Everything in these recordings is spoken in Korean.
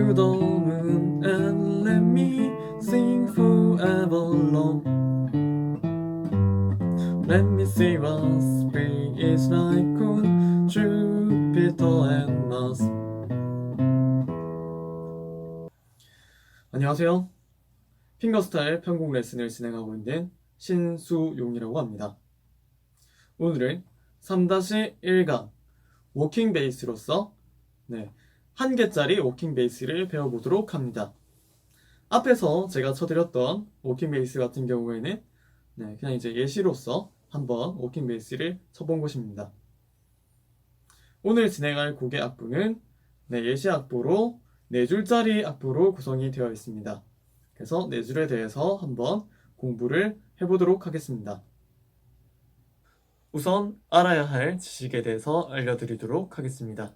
to the moon and let me sing forever long. Let me see what spring is like on Jupiter and Mars. 안녕하세요. 핑거스타일 편곡 레슨을 진행하고 있는 신수용이라고 합니다. 오늘은 3-1강 워킹 베이스로서 한 개짜리 워킹 베이스를 배워보도록 합니다. 앞에서 제가 쳐드렸던 워킹 베이스 같은 경우에는 그냥 이제 예시로서 한번 워킹 베이스를 쳐본 것입니다. 오늘 진행할 곡의 악보는 예시 악보로 4줄짜리 악보로 구성이 되어 있습니다. 그래서 4줄에 대해서 한번 공부를 해보도록 하겠습니다. 우선 알아야 할 지식에 대해서 알려드리도록 하겠습니다.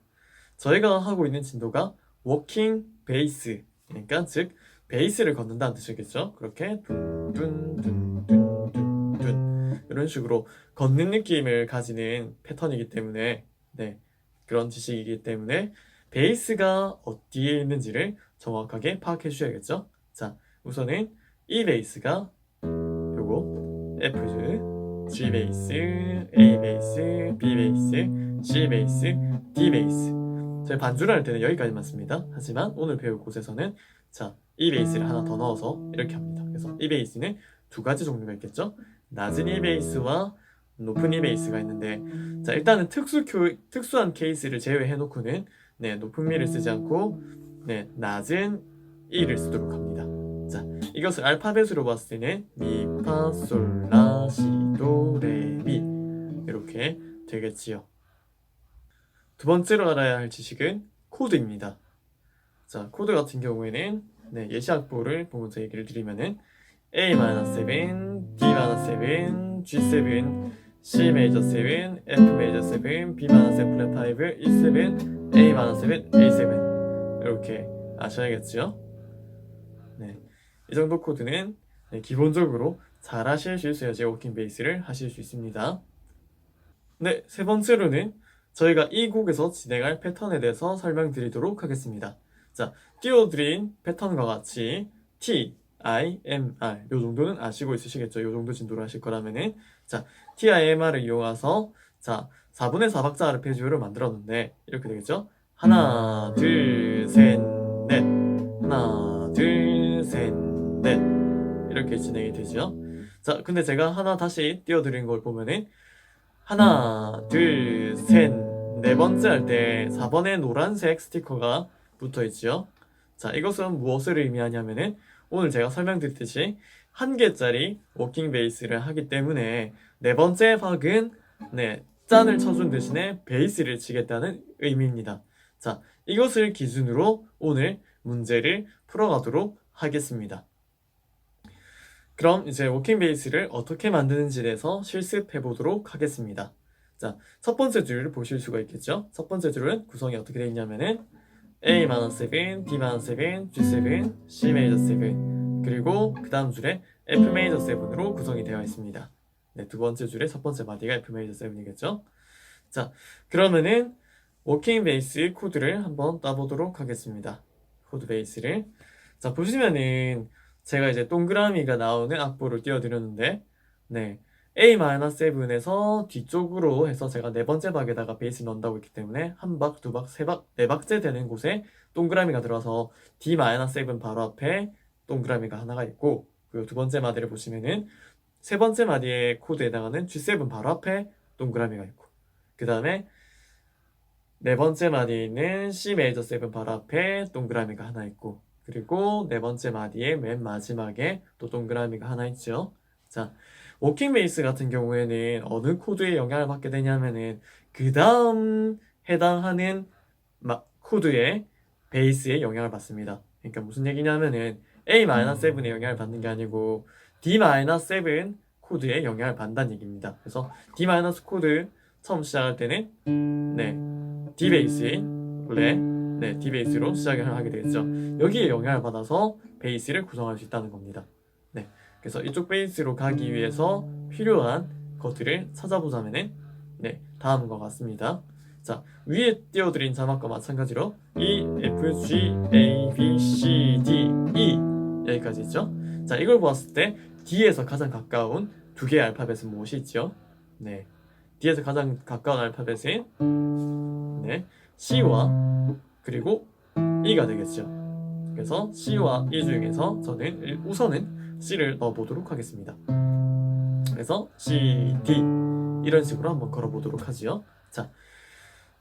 저희가 하고 있는 진도가 워킹 베이스, 그러니까 즉 베이스를 걷는다는 뜻이겠죠. 그렇게 둔둔둔둔둔둔 이런 식으로 걷는 느낌을 가지는 패턴이기 때문에 그런 지식이기 때문에 베이스가 어디에 있는지를 정확하게 파악해 주셔야겠죠. 자, 우선은 이 베이스가 요거 F줄, G 베이스, A 베이스, B 베이스, C 베이스, D 베이스. 저희 반주를 할 때는 여기까지만 씁니다. 하지만 오늘 배울 곳에서는 이 베이스를 하나 더 넣어서 이렇게 합니다. 그래서 이 베이스는 두 가지 종류가 있겠죠. 낮은 이 베이스와 높은 이 베이스가 있는데, 일단은 특수한 케이스를 제외해 놓고는 높은 미를 쓰지 않고 낮은 이를 쓰도록 합니다. 자, 이것을 알파벳으로 봤을 때는 미, 파, 솔, 라, 시, 도, 레, 미 이렇게 되겠지요. 두 번째로 알아야 할 지식은 코드입니다. 자, 코드 같은 경우에는 예시 악보를 보면서 얘기를 드리면은 A-7, D-7, G7, C major 7, F major 7, B-7 flat 5, E7, A-7, A7 이렇게 아셔야겠죠? 이 정도 코드는 기본적으로 잘 하실 수 있어야지 워킹 베이스를 하실 수 있습니다. 세 번째로는 저희가 이 곡에서 진행할 패턴에 대해서 설명드리도록 하겠습니다. 자, 띄워드린 패턴과 같이 T, I, M, R 요 정도는 아시고 있으시겠죠? 요 정도 진도로 하실 거라면은 T, I, M, R을 이용해서 4분의 4박자 아르페지오를 만들었는데 이렇게 되겠죠? 하나, 둘, 셋, 넷 하나, 둘, 셋, 넷 이렇게 진행이 되죠. 자, 근데 제가 하나 다시 띄워드린 걸 보면은 하나, 둘, 셋, 네 번째 할 때 4번에 노란색 스티커가 붙어 있죠. 자, 이것은 무엇을 의미하냐면은 오늘 제가 설명드렸듯이 한 개짜리 워킹 베이스를 하기 때문에 네 번째 박은 짠을 쳐준 대신에 베이스를 치겠다는 의미입니다. 자, 이것을 기준으로 오늘 문제를 풀어가도록 하겠습니다. 그럼 이제 워킹 베이스를 어떻게 만드는지에 대해서 실습해 보도록 하겠습니다. 자, 첫 번째 줄을 보실 수가 있겠죠? 첫 번째 줄은 구성이 어떻게 되어 있냐면은 A-7, D-7, G7, C major 7 그리고 그 다음 줄에 F major 7으로 구성이 되어 있습니다. 두 번째 줄의 첫 번째 마디가 F major 7이겠죠? 자, 그러면은 워킹 베이스 코드를 한번 따보도록 하겠습니다. 코드 베이스를. 자, 보시면은 제가 이제 동그라미가 나오는 악보를 띄워드렸는데 A-7에서 뒤쪽으로 해서 제가 네 번째 박에다가 베이스 넣는다고 했기 때문에 한 박, 두 박, 세 박, 네 박째 되는 곳에 동그라미가 들어와서 D-7 바로 앞에 동그라미가 하나가 있고, 그리고 두 번째 마디를 보시면은 세 번째 마디의 코드에 해당하는 G7 바로 앞에 동그라미가 있고, 그 다음에 네 번째 마디에 있는 C major 7 바로 앞에 동그라미가 하나 있고, 그리고 네 번째 마디의 맨 마지막에 또 동그라미가 하나 있죠. 자, 워킹 베이스 같은 경우에는 어느 코드에 영향을 받게 되냐면은 그 다음 해당하는 코드의 베이스에 영향을 받습니다. 그러니까 무슨 얘기냐면은 A-7에 영향을 받는 게 아니고 D-7 코드에 영향을 받는다는 얘기입니다. 그래서 D- 코드 처음 시작할 때는 D 베이스인 레 D 베이스로 시작을 하게 되겠죠. 여기에 영향을 받아서 베이스를 구성할 수 있다는 겁니다. 그래서 이쪽 베이스로 가기 위해서 필요한 것들을 찾아보자면은 다음과 같습니다. 자, 위에 띄워드린 자막과 마찬가지로 E, F, G, A, B, C, D, E 여기까지 있죠. 자, 이걸 보았을 때 D에서 가장 가까운 두 개의 알파벳은 무엇이 있죠? 네, D에서 가장 가까운 알파벳은 네, C와 그리고 E가 되겠죠. 그래서 C와 E 중에서 저는 우선은 C를 넣어보도록 하겠습니다. 그래서 C, D 이런 식으로 한번 걸어보도록 하지요. 자,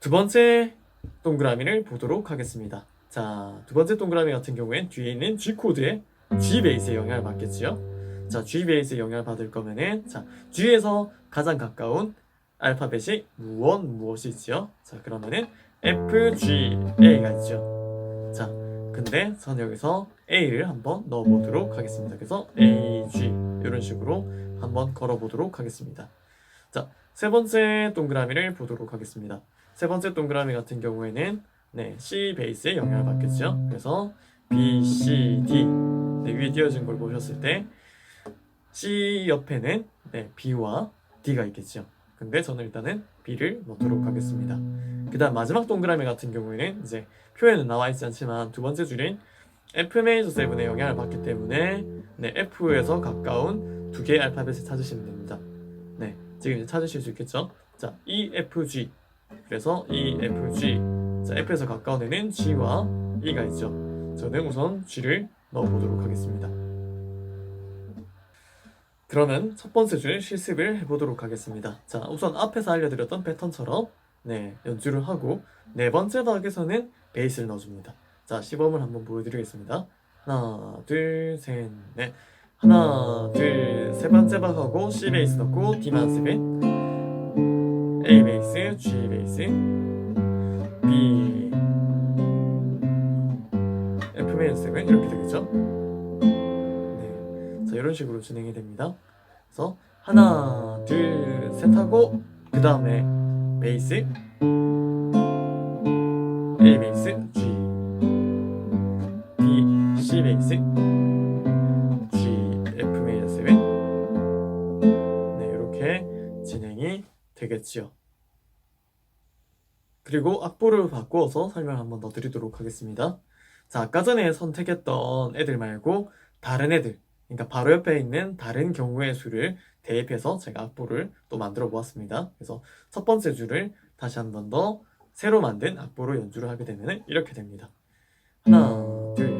두 번째 동그라미를 보도록 하겠습니다. 자, 두 번째 동그라미 같은 경우엔 뒤에 있는 G 코드에 G 베이스의 영향을 받겠지요. 자, G 베이스의 영향을 받을 거면은 자, G에서 가장 가까운 알파벳이 무엇이 있지요? 자, 그러면은 F, G, A가 있죠. 자, 근데 저는 여기서 A를 한번 넣어보도록 하겠습니다. 그래서 A, G 이런 식으로 한번 걸어보도록 하겠습니다. 자, 세 번째 동그라미를 보도록 하겠습니다. 세 번째 동그라미 같은 경우에는 네, C 베이스의 영향을 받겠죠. 그래서 B, C, D 네, 위에 띄어진 걸 보셨을 때 C 옆에는 네, B와 D가 있겠죠. 근데 저는 일단은 B를 넣도록 하겠습니다. 그 다음 마지막 동그라미 같은 경우에는 이제 표에는 나와 있지 않지만 두 번째 줄인 F 메이저 7의 영향을 받기 때문에 네, F에서 가까운 두 개의 알파벳을 찾으시면 됩니다. 네, 지금 이제 찾으실 수 있겠죠? 자, E, F, G 그래서 E, F, G 자, F에서 가까운 애는 G와 E가 있죠. 저는 우선 G를 넣어보도록 하겠습니다. 그러면 첫 번째 줄 실습을 해보도록 하겠습니다. 자, 우선 앞에서 알려드렸던 패턴처럼 네, 연주를 하고 네 번째 박에서는 베이스를 넣어줍니다. 자, 시범을 한번 보여드리겠습니다. 하나, 둘, 셋, 넷. 하나, 둘, 세 번째 박하고 C 베이스 넣고 D만 7, A 베이스, G 베이스, B, F 메이저 7 이렇게 되겠죠? 네, 자, 이런 식으로 진행이 됩니다. 그래서 하나, 둘, 셋 하고 그 다음에 베이스, A 베이스, G, B, C 베이스, G, F 메이저 7 네, 이렇게 진행이 되겠지요. 그리고 악보를 바꾸어서 설명 한번 더 드리도록 하겠습니다. 자, 아까 전에 선택했던 애들 말고 다른 애들, 그러니까 바로 옆에 있는 다른 경우의 수를 대입해서 제가 악보를 또 만들어 보았습니다. 그래서 첫 번째 줄을 다시 한 번 더 새로 만든 악보로 연주를 하게 되면 이렇게 됩니다. 하나, 둘.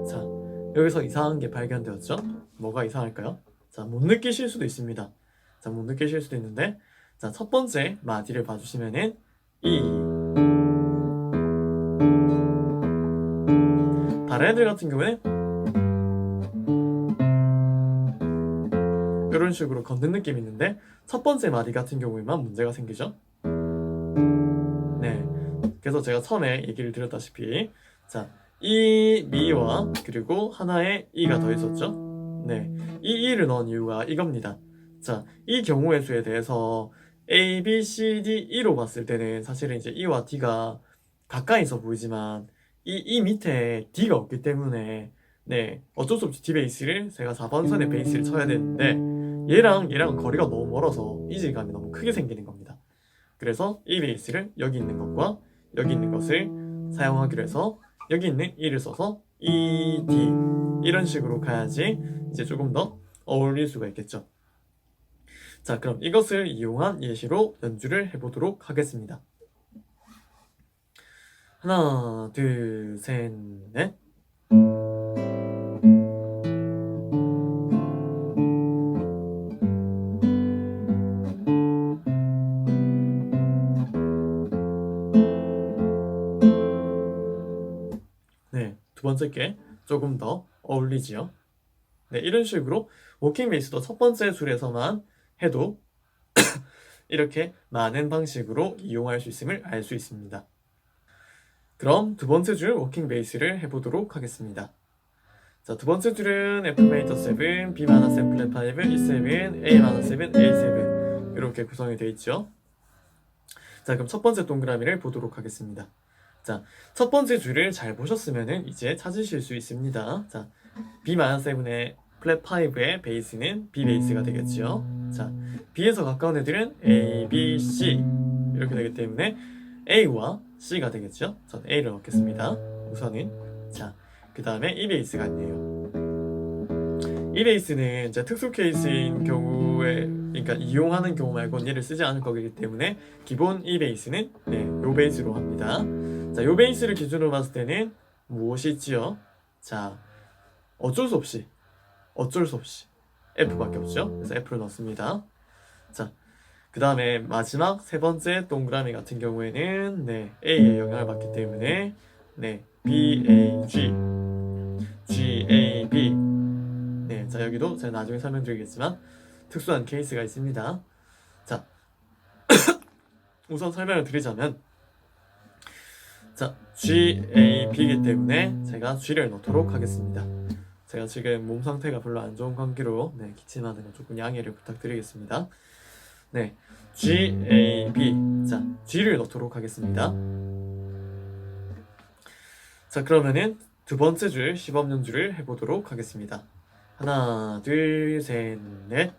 자, 여기서 이상한 게 발견되었죠? 뭐가 이상할까요? 자, 못 느끼실 수도 있습니다. 자, 못 느끼실 수도 있는데 자, 첫 번째 마디를 봐주시면은 E 다른 애들 같은 경우에는 이런 식으로 걷는 느낌이 있는데 첫 번째 마디 같은 경우에만 문제가 생기죠. 네, 그래서 제가 처음에 얘기를 드렸다시피 자, 이 미와 그리고 하나의 E가 더 있었죠. 네, 이 E를 넣은 이유가 이겁니다. 자, 이 경우의 수에 대해서 A, B, C, D, E로 봤을 때는 사실은 이제 E와 D가 가까이서 보이지만 이 밑에 D가 없기 때문에 네, 어쩔 수 없이 D 베이스를 제가 4번 선의 베이스를 쳐야 되는데 얘랑 거리가 너무 멀어서 이질감이 너무 크게 생기는 겁니다. 그래서 이 베이스를 여기 있는 것과 여기 있는 것을 사용하기로 해서 여기 있는 E를 써서 E, D 이런 식으로 가야지 이제 조금 더 어울릴 수가 있겠죠. 자, 그럼 이것을 이용한 예시로 연주를 해보도록 하겠습니다. 하나, 둘, 셋, 넷. 네, 두 번째 게 조금 더 어울리지요. 네, 이런 식으로 워킹 베이스도 첫 번째 줄에서만 해도 이렇게 많은 방식으로 이용할 수 있음을 알 수 있습니다. 그럼 두 번째 줄 워킹 베이스를 해보도록 하겠습니다. 자, 두 번째 줄은 F 메이저 7, B 마너 7 플랫 5, E7, A 마너 7, A7 이렇게 구성이 되어 있죠. 자, 그럼 첫 번째 동그라미를 보도록 하겠습니다. 자, 첫 번째 줄을 잘 보셨으면은 이제 찾으실 수 있습니다. 자, B-7의 플랫 5의 베이스는 B 베이스가 되겠죠. 자, B에서 가까운 애들은 A, B, C 이렇게 되기 때문에 A와 C가 되겠죠. 저는 A를 넣겠습니다. 우선은 자, 그 다음에 E 베이스가 있네요. E 베이스는 이제 특수 케이스인 경우에, 그러니까 이용하는 경우 말고는 얘를 쓰지 않을 거기 때문에 기본 E 베이스는 요 베이스로 합니다. 자, 요 베이스를 기준으로 봤을 때는 무엇이 있지요? 자, 어쩔 수 없이 F밖에 없죠. 그래서 F를 넣습니다. 자, 그 다음에 마지막 세 번째 동그라미 같은 경우에는 A의 영향을 받기 때문에 B, A, G, G, A, B. 자, 여기도 제가 나중에 설명드리겠지만 특수한 케이스가 있습니다. 자, 우선 설명을 드리자면, 자, G, A, B이기 때문에 제가 G를 넣도록 하겠습니다. 제가 지금 몸 상태가 별로 안 좋은 관계로 기침하는 거 조금 양해를 부탁드리겠습니다. G, A, B. 자, G를 넣도록 하겠습니다. 자, 그러면은 두 번째 줄 시범 연주를 해보도록 하겠습니다. 하나, 둘, 셋, 넷.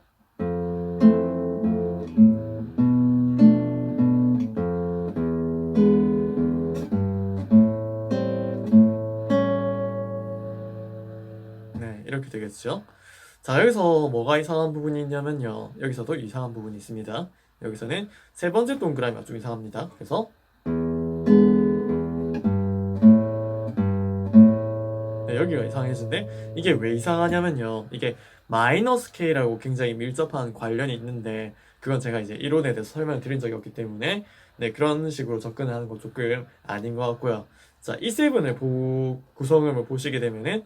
이렇게 되겠죠. 자, 여기서 뭐가 이상한 부분이 있냐면요, 여기서도 이상한 부분이 있습니다. 여기서는 세 번째 동그라미가 좀 이상합니다. 그래서 여기가 이상해지는데, 이게 왜 이상하냐면요, 이게 마이너스 K라고 굉장히 밀접한 관련이 있는데 그건 제가 이제 이론에 대해서 설명을 드린 적이 없기 때문에 그런 식으로 접근을 하는 건 조금 아닌 것 같고요. 자, E7을 구성음을 보시게 되면은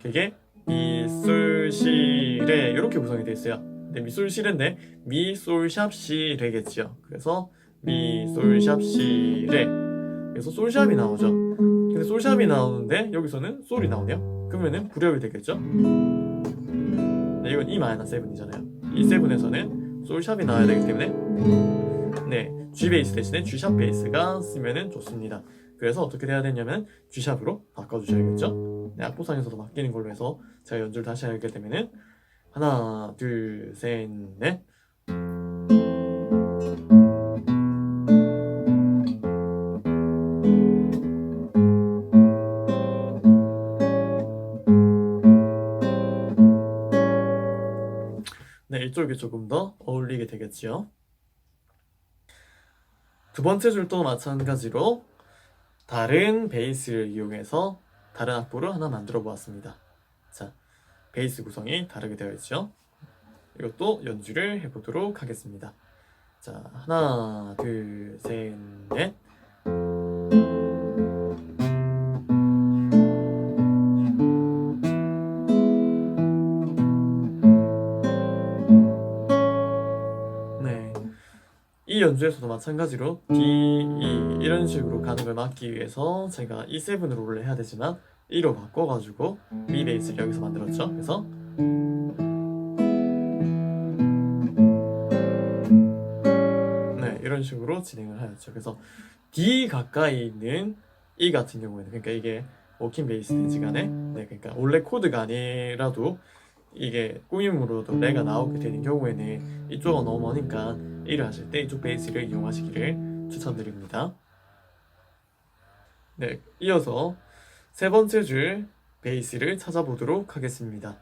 그게 미, 솔, 시, 레 이렇게 구성이 되어 있어요. 미, 솔, 시, 레인데 미, 솔, 샵, 시, 레겠죠. 그래서 미, 솔, 샵, 시, 레. 그래서 솔, 샵이 나오죠. 근데 솔, 샵이 나오는데 여기서는 솔이 나오네요. 그러면은 불협이 되겠죠. 이건 E-7이잖아요. E7에서는 솔, 샵이 나와야 되기 때문에 G 베이스 대신에 G 샵 베이스가 쓰면은 좋습니다. 그래서 어떻게 돼야 되냐면 G 샵으로 바꿔주셔야겠죠. 악보상에서도 바뀌는 걸로 해서 제가 연주를 다시 하게 되면은 하나, 둘, 셋, 넷. 이쪽이 조금 더 어울리게 되겠지요. 두 번째 줄도 마찬가지로 다른 베이스를 이용해서 다른 악보를 하나 만들어 보았습니다. 자, 베이스 구성이 다르게 되어 있죠. 이것도 연주를 해보도록 하겠습니다. 자, 하나, 둘, 셋, 넷. 이 연주에서도 마찬가지로 D, E 이런 식으로 가는 걸 막기 위해서 제가 E7으로 롤을 해야 되지만 E로 바꿔가지고 B 베이스를 여기서 만들었죠. 그래서 이런 식으로 진행을 하였죠. 그래서 D 가까이 있는 E 같은 경우에는, 그러니까 이게 워킹 베이스든지 간에 그러니까 원래 코드가 아니라도 이게 꾸밈으로도 레가 나오게 되는 경우에는 이쪽은 너무 머니까 E를 하실 때 이쪽 베이스를 이용하시기를 추천드립니다. 이어서 세 번째 줄 베이스를 찾아보도록 하겠습니다.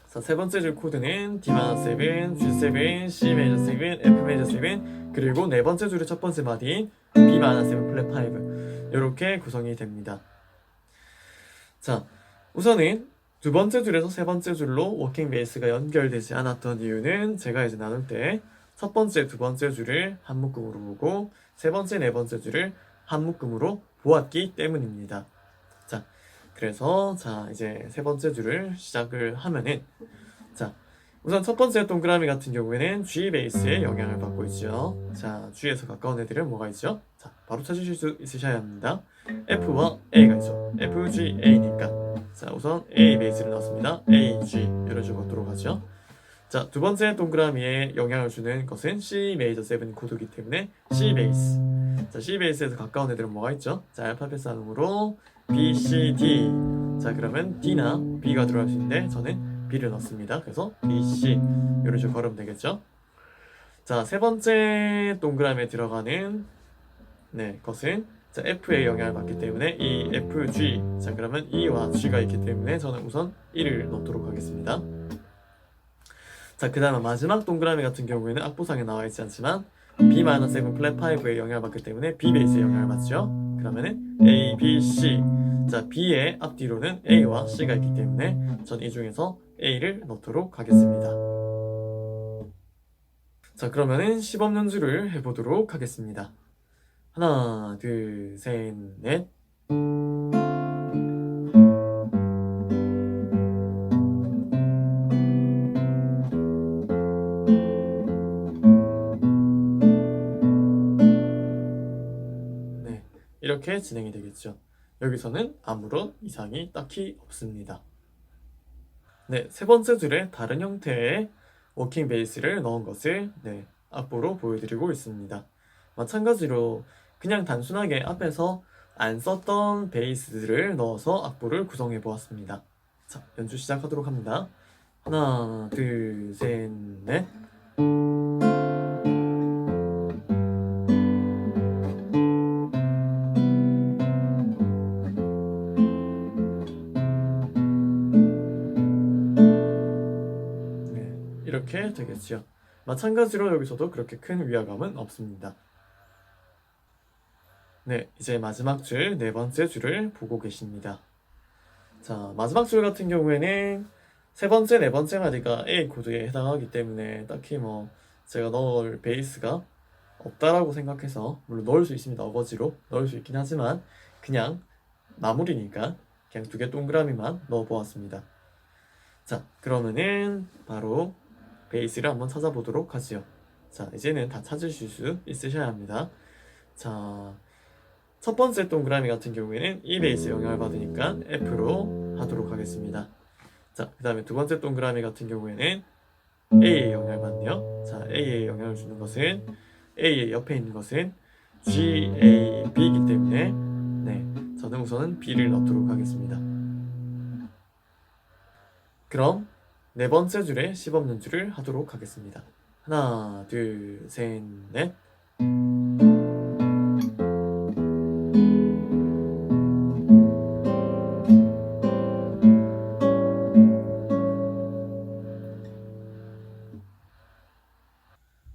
자, 세 번째 줄 코드는 D-7, G7, C 메이저 7, F 메이저 7, 그리고 네 번째 줄의 첫 번째 마디인 B-7 플랫 5 이렇게 구성이 됩니다. 자, 우선은 두 번째 줄에서 세 번째 줄로 워킹 베이스가 연결되지 않았던 이유는 제가 이제 나눌 때 첫 번째, 두 번째 줄을 한 묶음으로 보고 세 번째, 네 번째 줄을 한 묶음으로 보았기 때문입니다. 자, 그래서 이제 세 번째 줄을 시작을 하면은, 자, 우선 첫 번째 동그라미 같은 경우에는 G 베이스의 영향을 받고 있죠. 자, G에서 가까운 애들은 뭐가 있죠? 자, 바로 찾으실 수 있으셔야 합니다. F와 A가 있죠. F, G, A니까. 자, 우선 A 베이스를 넣었습니다. A, G 이런 식으로 걷도록 하죠. 자, 두 번째 동그라미에 영향을 주는 것은 C 메이저 7 코드이기 때문에 C 베이스. 자, C 베이스에서 가까운 애들은 뭐가 있죠? 자, 알파벳 쌍으로 B, C, D. 자, 그러면 D나 B가 들어갈 수 있는데 저는 B를 넣습니다. 그래서 B, C 이런 식으로 걸으면 되겠죠? 자, 세 번째 동그라미에 들어가는 것은 자, F의 영향을 받기 때문에 E, F, G. 자, 그러면 E와 G가 있기 때문에 저는 우선 E를 넣도록 하겠습니다. 자, 그 다음에 마지막 동그라미 같은 경우에는 악보상에 나와 있지 않지만 B-7 플랫 5의 영향을 받기 때문에 B 베이스의 영향을 받죠. 그러면은 A, B, C. 자, B의 앞뒤로는 A와 C가 있기 때문에 전 이 중에서 A를 넣도록 하겠습니다. 자, 그러면은 시범 연주를 해보도록 하겠습니다. 하나, 둘, 셋, 넷. 네, 이렇게 진행이 되겠죠. 여기서는 아무런 이상이 딱히 없습니다. 네, 세 번째 줄에 다른 형태의 워킹 베이스를 넣은 것을 악보로 보여드리고 있습니다. 마찬가지로 그냥 단순하게 앞에서 안 썼던 베이스들을 넣어서 악보를 구성해 보았습니다. 자, 연주 시작하도록 합니다. 하나, 둘, 셋, 넷. 네, 이렇게 되겠죠. 마찬가지로 여기서도 그렇게 큰 위화감은 없습니다. 네, 이제 마지막 줄, 네 번째 줄을 보고 계십니다. 자, 마지막 줄 같은 경우에는 세 번째, 네 번째 마디가 A 코드에 해당하기 때문에 딱히 뭐 제가 넣을 베이스가 없다라고 생각해서, 물론 넣을 수 있습니다. 어거지로 넣을 수 있긴 하지만 그냥 마무리니까 그냥 두 개 동그라미만 넣어 보았습니다. 자, 그러면은 바로 베이스를 한번 찾아보도록 하지요. 자, 이제는 다 찾으실 수 있으셔야 합니다. 자, 첫 번째 동그라미 같은 경우에는 E 베이스 영향을 받으니까 F로 하도록 하겠습니다. 자, 그 다음에 두 번째 동그라미 같은 경우에는 A의 영향을 받네요. 자, A의 영향을 주는 것은 A의 옆에 있는 것은 G, A, B이기 때문에 저는 우선은 B를 넣도록 하겠습니다. 그럼 네 번째 줄에 시범 연주를 하도록 하겠습니다. 하나, 둘, 셋, 넷.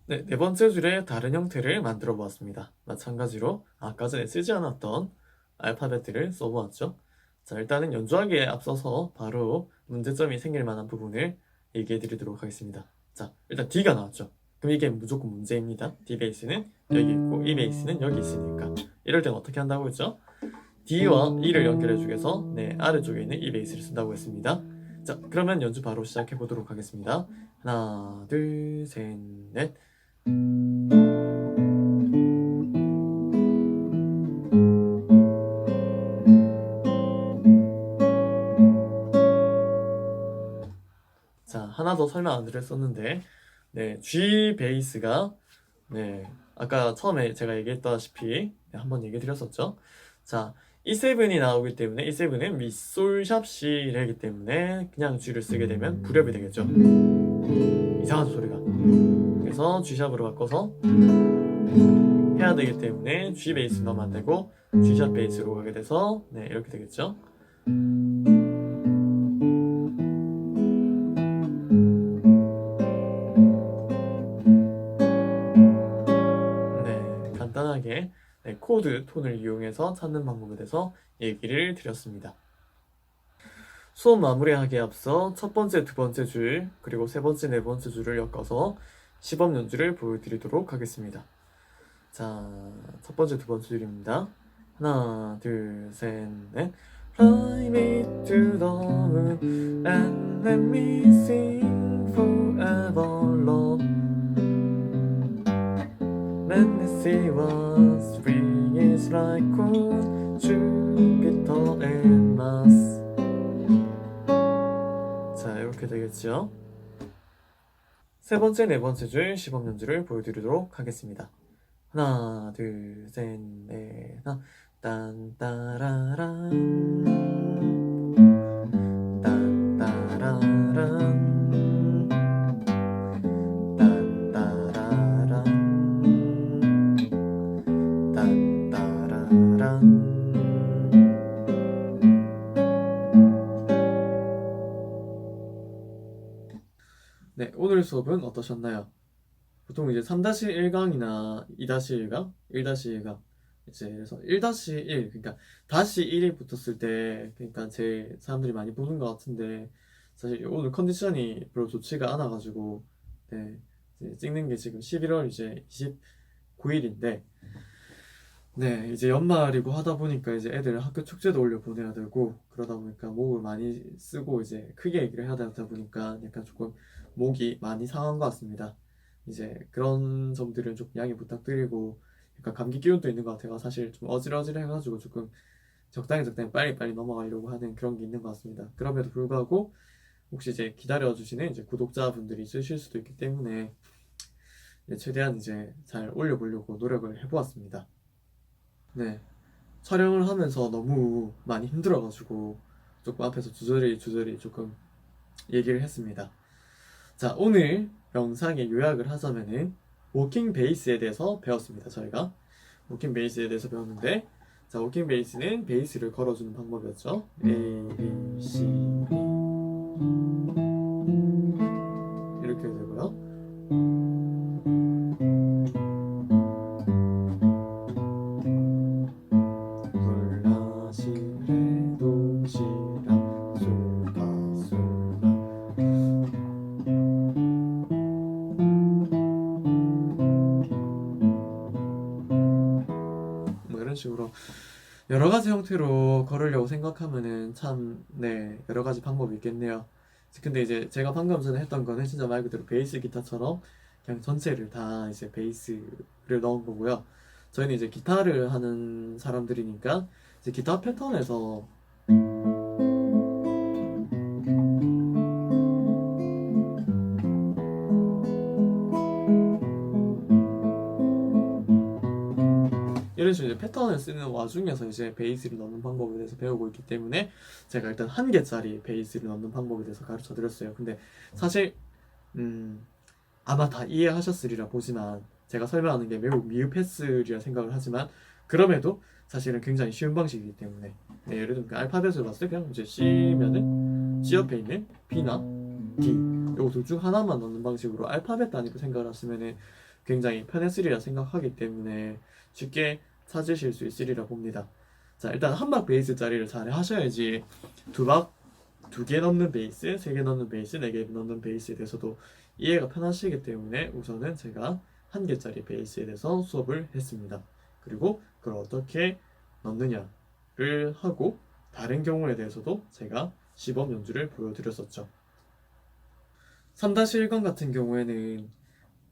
네, 네 번째 줄에 다른 형태를 만들어 보았습니다. 마찬가지로 아까 전에 쓰지 않았던 알파벳들을 써보았죠. 자, 일단은 연주하기에 앞서서 바로 문제점이 생길 만한 부분을 얘기해 드리도록 하겠습니다. 자, 일단 D가 나왔죠. 그럼 이게 무조건 문제입니다. D 베이스는 여기 있고 E 베이스는 여기 있으니까 이럴 땐 어떻게 한다고 했죠? D와 E를 연결해 주기 위해서 아래쪽에 있는 E 베이스를 쓴다고 했습니다. 자, 그러면 연주 바로 시작해 보도록 하겠습니다. 하나, 둘, 셋, 넷. 자, 하나 더 설명 안 드렸었는데, G 베이스가, 아까 처음에 제가 얘기했다시피, 한번 얘기 드렸었죠. 자, E7이 나오기 때문에, E7은 미솔샵 C이기 때문에, 그냥 G를 쓰게 되면 불협이 되겠죠. 이상하죠, 소리가. 그래서 G샵으로 바꿔서 해야 되기 때문에 G 베이스 넣으면 안 되고, G샵 베이스로 가게 돼서, 이렇게 되겠죠. 간단하게 코드 톤을 이용해서 찾는 방법에 대해서 얘기를 드렸습니다. 수업 마무리하기에 앞서 첫 번째, 두 번째 줄, 그리고 세 번째, 네 번째 줄을 엮어서 시범 연주를 보여드리도록 하겠습니다. 자, 첫 번째, 두 번째 줄입니다. 하나, 둘, 셋, 넷. Fly me to the moon and let me sing forever, love. Let me see what spring is like on Jupiter and Mars. 자, 이렇게 되겠죠. 세 번째, 네 번째 줄 시범 연주를 보여드리도록 하겠습니다. 하나, 둘, 셋, 넷, 하나. 딴따라란 딴따라란 딴따라란 딴따라란. 네, 오늘 수업은 어떠셨나요? 보통 이제 3-1강이나 2-1강, 1-1강 이제 그래서 1-1 그러니까 다시 1이 붙었을 때 그러니까 제 사람들이 많이 보는 것 같은데 사실 오늘 컨디션이 별로 좋지가 않아가지고 네, 이제 찍는 게 지금 11월 이제 29일인데 네, 이제 연말이고 하다 보니까 이제 애들 학교 축제도 올려 보내야 되고 그러다 보니까 목을 많이 쓰고 이제 크게 얘기를 해야 되다 보니까 약간 조금 목이 많이 상한 것 같습니다. 이제 그런 점들은 좀 양해 부탁드리고 약간 감기 기운도 있는 것 같아요. 사실 좀 어질어질해가지고 조금 적당히 빨리빨리 넘어가려고 하는 그런 게 있는 것 같습니다. 그럼에도 불구하고 혹시 이제 기다려주시는 이제 구독자분들이 있으실 수도 있기 때문에 최대한 이제 잘 올려보려고 노력을 해보았습니다. 네. 촬영을 하면서 너무 많이 힘들어가지고 조금 앞에서 주저리 조금 얘기를 했습니다. 자, 오늘 영상의 요약을 하자면은 워킹 베이스에 대해서 배웠습니다. 저희가 워킹 베이스에 대해서 배웠는데 자, 워킹 베이스는 베이스를 걸어주는 방법이었죠. A, B, C, D 이렇게 되고요. 솔라 시레 도 시라 솔파솔라 뭐 이런 식으로 여러 가지 형태로 걸으려고 생각하면은 참 네 여러 가지 방법이 있겠네요. 근데 이제 제가 방금 전에 했던 거는 진짜 말 그대로 베이스 기타처럼 그냥 전체를 다 이제 베이스를 넣은 거고요. 저희는 이제 기타를 하는 사람들이니까 이제 기타 패턴에서 이런 식으로 이제 패턴을 쓰는 와중에서 이제 베이스를 넣는 방법에 대해서 배우고 있기 때문에 제가 일단 한 개짜리 베이스를 넣는 방법에 대해서 가르쳐 드렸어요. 근데 사실 아마 다 이해하셨으리라 보지만 제가 설명하는 게 매우 미흡했으리라 생각을 하지만 그럼에도 사실은 굉장히 쉬운 방식이기 때문에 네, 예를 들면 알파벳으로 봤을 때 그냥 이제 C면은 C 옆에 있는 B나 D 요거 둘 중 하나만 넣는 방식으로 알파벳 단위로 생각을 하시면은 굉장히 편했으리라 생각하기 때문에 쉽게 찾으실 수 있으리라 봅니다. 자, 일단 한 박 베이스 짜리를 잘 하셔야지 두 개 넣는 베이스, 세 개 넣는 베이스, 네 개 넣는 베이스에 대해서도 이해가 편하시기 때문에 우선은 제가 한 개짜리 베이스에 대해서 수업을 했습니다. 그리고 그걸 어떻게 넣느냐를 하고 다른 경우에 대해서도 제가 시범 연주를 보여드렸었죠. 3-1권 같은 경우에는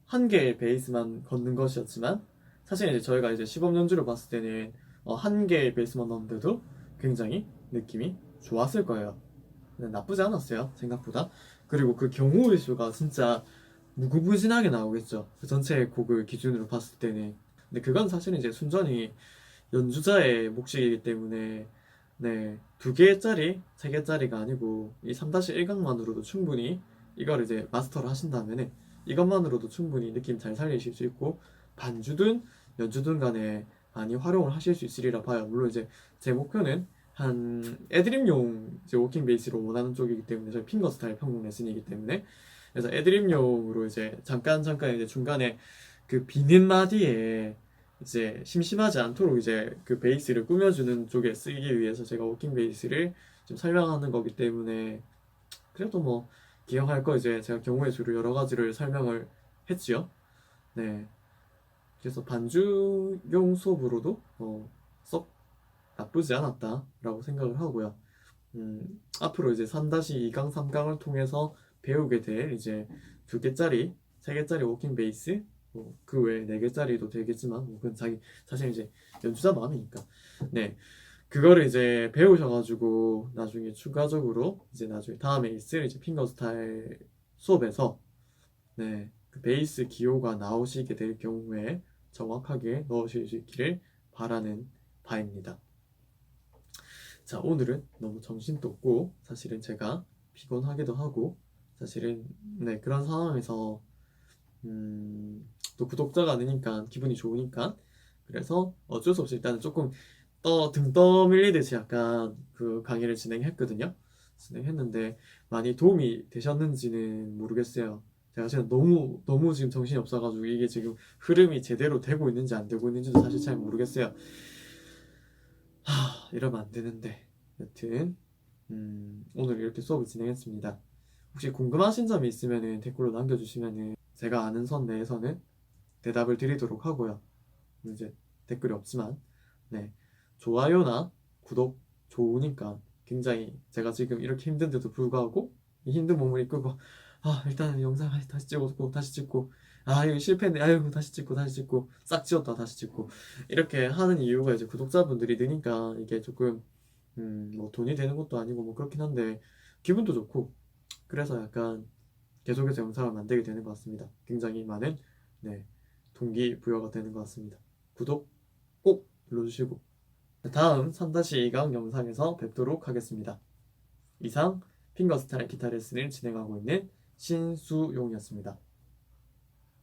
한 개의 베이스만 걷는 것이었지만 사실 이제 저희가 이제 시범 연주를 봤을 때는 한 개의 베이스만 넣는데도 굉장히 느낌이 좋았을 거예요. 나쁘지 않았어요, 생각보다. 그리고 그 경우의 수가 진짜 무궁무진하게 나오겠죠. 그 전체 곡을 기준으로 봤을 때는. 근데 그건 사실 이제 순전히 연주자의 몫이기 때문에 네, 두 개짜리, 세 개짜리가 아니고 이 3-1강만으로도 충분히 이걸 이제 마스터를 하신다면은 이것만으로도 충분히 느낌 잘 살리실 수 있고 반주든 연주든 간에 많이 활용을 하실 수 있으리라 봐요. 물론 이제 제 목표는 한 애드립용 이제 워킹 베이스로 원하는 쪽이기 때문에 저희 핑거 스타일 편곡 레슨이기 때문에 그래서 애드립용으로 이제 잠깐 이제 중간에 그 비는 마디에 이제 심심하지 않도록 이제 그 베이스를 꾸며주는 쪽에 쓰기 위해서 제가 워킹 베이스를 좀 설명하는 거기 때문에 그래도 뭐 기억할 거 이제 제가 경우의 수를 여러 가지를 설명을 했지요. 네. 그래서 반주용 수업으로도 썩 나쁘지 않았다라고 생각을 하고요. 앞으로 이제 3-2강, 3강을 통해서 배우게 될 이제 두 개짜리, 세 개짜리 워킹 베이스, 그 외에 네 개짜리도 되겠지만, 그건 사실 이제 연주자 마음이니까. 네. 그거를 이제 배우셔가지고 나중에 추가적으로 이제 나중에 다음에 있을 이제 핑거 스타일 수업에서 네, 그 베이스 기호가 나오시게 될 경우에 정확하게 넣으실 수 있기를 바라는 바입니다. 자, 오늘은 너무 정신도 없고 사실은 제가 피곤하기도 하고 사실은 네, 그런 상황에서 또 구독자가 많으니까 기분이 좋으니까 그래서 어쩔 수 없이 일단은 조금 등 떠밀리듯이 약간 그 강의를 진행했거든요. 진행했는데 많이 도움이 되셨는지는 모르겠어요. 제가 지금 너무 지금 정신이 없어가지고 이게 지금 흐름이 제대로 되고 있는지 안 되고 있는지도 사실 잘 모르겠어요. 이러면 안 되는데 여튼 오늘 이렇게 수업을 진행했습니다. 혹시 궁금하신 점이 있으면 댓글로 남겨주시면 제가 아는 선 내에서는 대답을 드리도록 하고요. 이제 댓글이 없지만 네, 좋아요나 구독 좋으니까 굉장히 제가 지금 이렇게 힘든데도 불구하고 이 힘든 몸을 이끌고 일단은 영상 다시 찍고 다시 찍고 이거 실패했네 아이고 다시 찍고 싹 지웠다 다시 찍고 이렇게 하는 이유가 이제 구독자분들이 느니까 이게 조금 뭐 돈이 되는 것도 아니고 뭐 그렇긴 한데 기분도 좋고 그래서 약간 계속해서 영상을 만들게 되는 것 같습니다. 굉장히 많은 네, 동기부여가 되는 것 같습니다. 구독 꼭 눌러주시고 다음 3-2강 영상에서 뵙도록 하겠습니다. 이상 핑거스타일 기타 레슨을 진행하고 있는 신수용이었습니다.